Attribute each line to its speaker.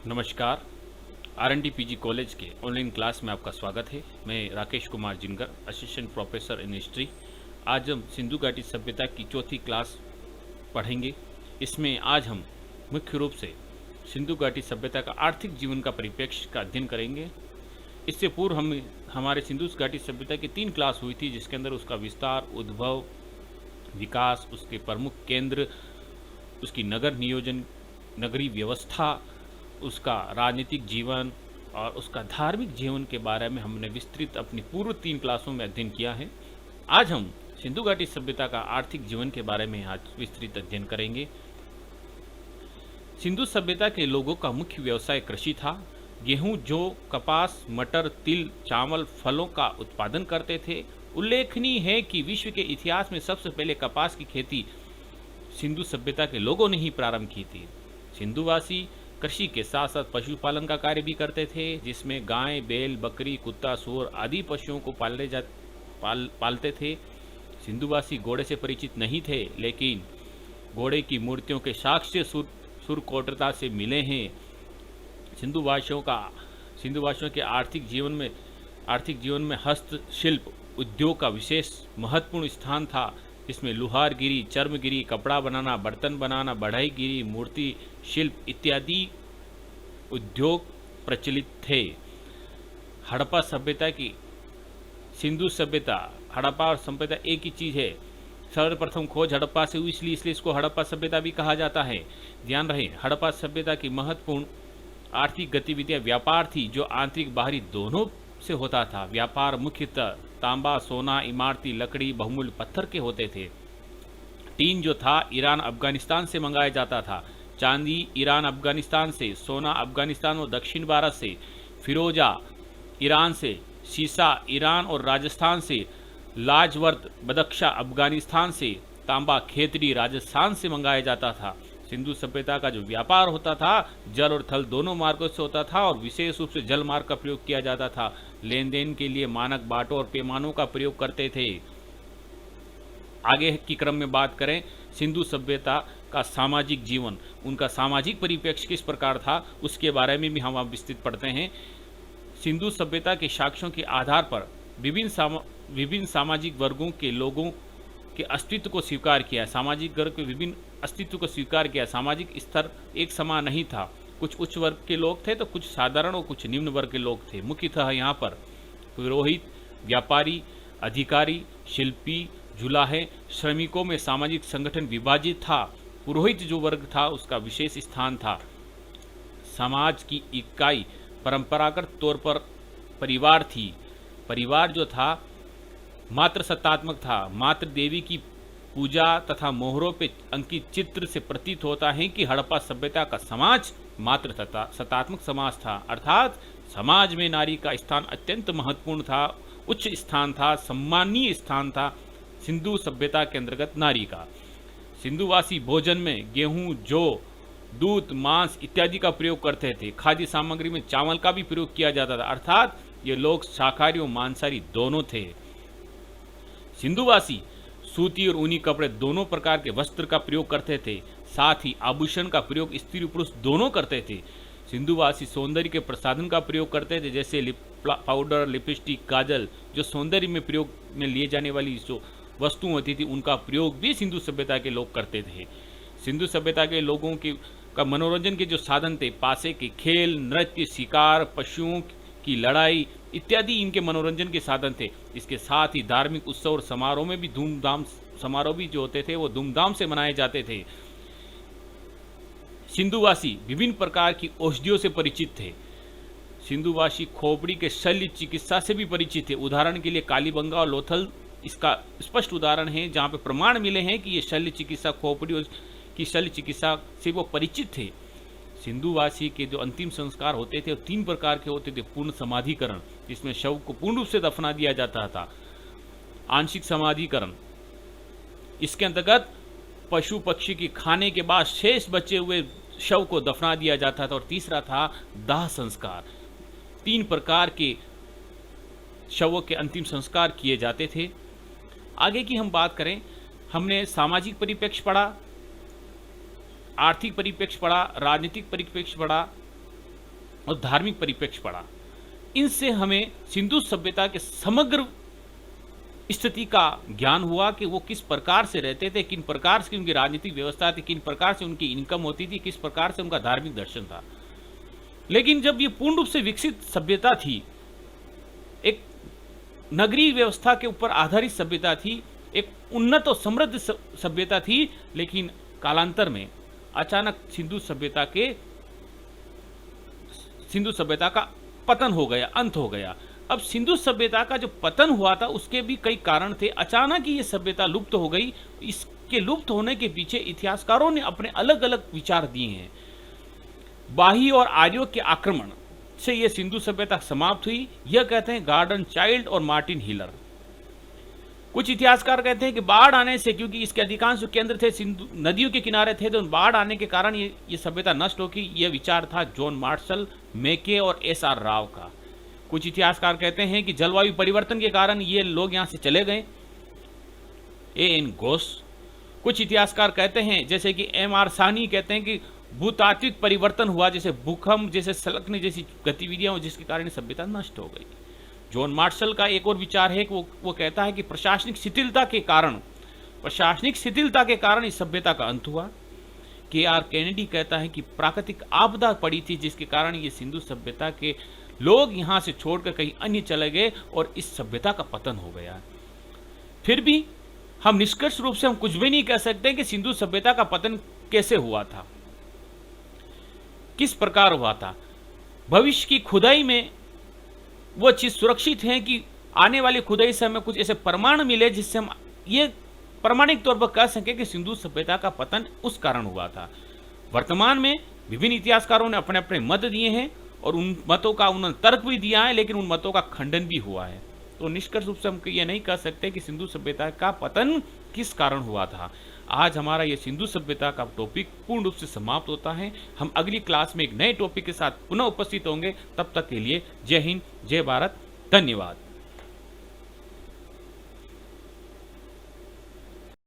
Speaker 1: नमस्कार। आर.एन.डी. PG college के online class में आपका स्वागत है। मैं Rakesh Kumar Jingar, assistant professor in history. आज हम सिंधु घाटी सभ्यता की चौथी क्लास पढ़ेंगे। इसमें आज हम मुख्य रूप से सिंधु घाटी सभ्यता का आर्थिक जीवन का परिप्रेक्ष्य का अध्ययन करेंगे। इससे पूर्व हम हमारे सिंधु घाटी सभ्यता की 3 क्लास हुई थी, जिसके अंदर उसका विस्तार, उद्भव, विकास, उसके प्रमुख केंद्र, उसकी नगर नियोजन, नगरीय व्यवस्था, उसका राजनीतिक जीवन और उसका धार्मिक जीवन के बारे में हमने विस्तृत अपनी पूर्व 3 क्लासों में अध्ययन किया है। आज हम सिंधु घाटी सभ्यता का आर्थिक जीवन के बारे में आज विस्तृत अध्ययन करेंगे। सिंधु सभ्यता के लोगों का मुख्य व्यवसाय कृषि था। गेहूं, जौ, कपास, मटर, तिल, चावल, फलों का उत्पादन करते थे। उल्लेखनीय है कि विश्व के इतिहास में सबसे पहले कपास की खेती सिंधु सभ्यता के लोगों ने ही प्रारंभ की थी। सिंधुवासी कृषि के साथ साथ पशुपालन का कार्य भी करते थे, जिसमें गाय, बैल, बकरी, कुत्ता, सूअर आदि पशुओं को पालते थे। सिंधुवासी घोड़े से परिचित नहीं थे, लेकिन घोड़े की मूर्तियों के साक्ष्य सुरकोटता से मिले हैं। सिंधुवासियों के आर्थिक जीवन में हस्तशिल्प उद्योग का विशेष महत्वपूर्ण स्थान था, जिसमें लुहारगिरी, चर्मगिरी, कपड़ा बनाना, बर्तन बनाना, बढ़ईगिरी, मूर्ति शिल्प इत्यादि उद्योग प्रचलित थे। हड़प्पा सभ्यता की सिंधु सभ्यता, हड़प्पा और सभ्यता एक ही चीज है। सर्वप्रथम खोज हड़प्पा से हुई, इसलिए इसको हड़प्पा सभ्यता भी कहा जाता है। ध्यान रहे, हड़प्पा सभ्यता की महत्वपूर्ण आर्थिक गतिविधियां व्यापार थी, जो आंतरिक बाहरी दोनों से होता था। व्यापार मुख्यतः तांबा, सोना, इमारती लकड़ी, बहुमूल्य पत्थर के होते थे। टीन जो था ईरान, अफगानिस्तान से मंगाया जाता था। चांदी ईरान, अफगानिस्तान से, सोना अफगानिस्तान और दक्षिण भारत से, फिरोजा ईरान से, सीसा ईरान और राजस्थान से, लाजवर्त बदख्शा अफगानिस्तान से, तांबा खेतड़ी राजस्थान से मंगाया जाता था। सिंधु सभ्यता का जो व्यापार होता था, जल और थल दोनों मार्गों से होता था और विशेष रूप से जल मार्ग का प्रयोग किया जाता था। लेन देन के लिए मानक बाटों और पैमानों का प्रयोग करते थे। आगे की क्रम में बात करें, सिंधु सभ्यता का सामाजिक जीवन, उनका सामाजिक परिप्रेक्ष्य किस प्रकार था, उसके बारे में भी हम अब विस्तृत पढ़ते हैं। सिंधु सभ्यता के साक्ष्यों के आधार पर विभिन्न सामाजिक वर्गों के लोगों के अस्तित्व को स्वीकार किया। सामाजिक वर्ग के विभिन्न अस्तित्व को स्वीकार किया। सामाजिक स्तर एक समान नहीं था। कुछ उच्च वर्ग के लोग थे तो कुछ साधारण और कुछ निम्न वर्ग के लोग थे। मुख्यतः यहाँ पर पुरोहित, व्यापारी, अधिकारी, शिल्पी, जुलाहे, श्रमिकों में सामाजिक संगठन विभाजित था। पुरोहित जो वर्ग था उसका विशेष स्थान था। समाज की इकाई परंपरागत तौर पर परिवार थी। परिवार जो था मातृ सत्तात्मक था। मातृ देवी की पूजा तथा मोहरों पे अंकित चित्र से प्रतीत होता है कि हड़प्पा सभ्यता का समाज मातृ सत्तात्मक समाज था, अर्थात समाज में नारी का स्थान अत्यंत महत्वपूर्ण था, उच्च स्थान था, सम्मानीय स्थान था सिंधु सभ्यता के अंतर्गत नारी का। सिंधुवासी भोजन में गेहूं, जौ, दूध, मांस इत्यादि का प्रयोग करते थे। खाद्य सामग्री में चावल का भी प्रयोग किया जाता था, अर्थात ये लोग शाकाहारी और मांसाहारी दोनों थे। सिंधुवासी सूती और ऊनी कपड़े दोनों प्रकार के वस्त्र का प्रयोग करते थे। साथ ही आभूषण का प्रयोग स्त्री पुरुष दोनों करते थे। सिंधुवासी सौंदर्य के प्रसाधन का प्रयोग करते थे, जैसे पाउडर, लिपस्टिक, काजल, जो सौंदर्य में प्रयोग में लिए जाने वाली जो वस्तु होती थी, उनका प्रयोग भी सिंधु सभ्यता के लोग करते थे। सिंधु सभ्यता के लोगों का मनोरंजन के जो साधन थे, पासे के खेल, नृत्य, शिकार, पशुओं की लड़ाई इत्यादि इनके मनोरंजन के साधन थे। इसके साथ ही धार्मिक उत्सव और समारोह में भी समारोह भी जो होते थे वो धूमधाम से मनाए जाते थे। सिंधुवासी विभिन्न प्रकार की औषधियों से परिचित थे। सिंधुवासी खोपड़ी के शल्य चिकित्सा से भी परिचित थे। उदाहरण के लिए कालीबंगा और लोथल इसका स्पष्ट उदाहरण है, जहाँ पे प्रमाण मिले हैं कि ये शल्य चिकित्सा, खोपड़ी की शल्य चिकित्सा से वो परिचित थे। सिंधुवासी के जो अंतिम संस्कार होते थे वो 3 प्रकार के होते थे। पूर्ण समाधिकरण, जिसमें शव को पूर्ण रूप से दफना दिया जाता था। आंशिक समाधिकरण, इसके अंतर्गत पशु पक्षी की खाने के बाद शेष बचे हुए शव को दफना दिया जाता था। और तीसरा था दाह संस्कार। 3 प्रकार के शवों के अंतिम संस्कार किए जाते थे। आगे की हम बात करें, हमने सामाजिक परिप्रेक्ष्य पढ़ा, आर्थिक परिप्रेक्ष्य पढ़ा, राजनीतिक परिप्रेक्ष्य पढ़ा, और धार्मिक परिप्रेक्ष्य पढ़ा। इनसे हमें सिंधु सभ्यता के समग्र स्थिति का ज्ञान हुआ कि वो किस प्रकार से रहते थे, किन प्रकार से उनकी राजनीतिक व्यवस्था थी, किन प्रकार से उनकी इनकम होती थी, किस प्रकार से उनका धार्मिक दर्शन था। लेकिन जब ये पूर्ण रूप से विकसित सभ्यता थी, एक नगरीय व्यवस्था के ऊपर आधारित सभ्यता थी, एक उन्नत और समृद्ध सभ्यता थी, लेकिन कालांतर में अचानक सिंधु सभ्यता का पतन हो गया, अंत हो गया। अब सिंधु सभ्यता का जो पतन हुआ था उसके भी कई कारण थे। अचानक ही ये सभ्यता लुप्त हो गई। इसके लुप्त होने के पीछे इतिहासकारों ने अपने अलग अलग विचार दिए हैं। बाही और आर्यों के आक्रमण से यह सिंधु सभ्यता समाप्त हुई, यह कहते हैं गार्डन चाइल्ड और मार्टिन हिलर। कुछ इतिहासकार कहते हैं कि बाढ़ आने से, क्योंकि इसके अधिकांश जो केंद्र थे सिंधु नदियों के किनारे थे, तो बाढ़ आने के कारण ये सभ्यता नष्ट होगी। यह विचार था जॉन मार्शल, मैके और एस.आर. राव का। कुछ इतिहासकार कहते हैं कि जलवायु परिवर्तन के कारण ये लोग यहाँ से चले गए, ए.एन. घोष। कुछ इतिहासकार कहते हैं, जैसे कि एम.आर. साहनी, कहते हैं कि भूतात्विक परिवर्तन हुआ, जैसे भूकंप, जैसे सलकने जैसी गतिविधियां, जिसके कारण सभ्यता नष्ट हो गई। जॉन मार्शल का एक और विचार है कि वो कहता है कि प्रशासनिक शिथिलता के कारण इस सभ्यता का अंत हुआ। के.आर. कैनेडी कहता है कि प्राकृतिक आपदा पड़ी थी, जिसके कारण ये सिंधु सभ्यता के लोग यहाँ से छोड़कर कहीं अन्य चले गए और इस सभ्यता का पतन हो गया। फिर भी हम निष्कर्ष रूप से हम कुछ भी नहीं कह सकते कि सिंधु सभ्यता का पतन कैसे हुआ था, किस प्रकार हुआ था। भविष्य की खुदाई में वो चीज सुरक्षित है कि आने वाली खुदाई से हमें कुछ ऐसे प्रमाण मिले जिससे हम ये प्रमाणिक तौर पर कह सकें कि सिंधु सभ्यता का पतन उस कारण हुआ था। वर्तमान में विभिन्न इतिहासकारों ने अपने अपने मत दिए हैं और उन मतों का उन्होंने तर्क भी दिया है, लेकिन उन मतों का खंडन भी हुआ है। तो निष्कर्ष रूप से हम ये नहीं कह सकते कि सिंधु सभ्यता का पतन किस कारण हुआ था। आज हमारा ये सिंधु सभ्यता का टॉपिक पूर्ण रूप से समाप्त होता है। हम अगली क्लास में एक नए टॉपिक के साथ पुनः उपस्थित होंगे। तब तक के लिए जय हिंद, जय भारत, धन्यवाद।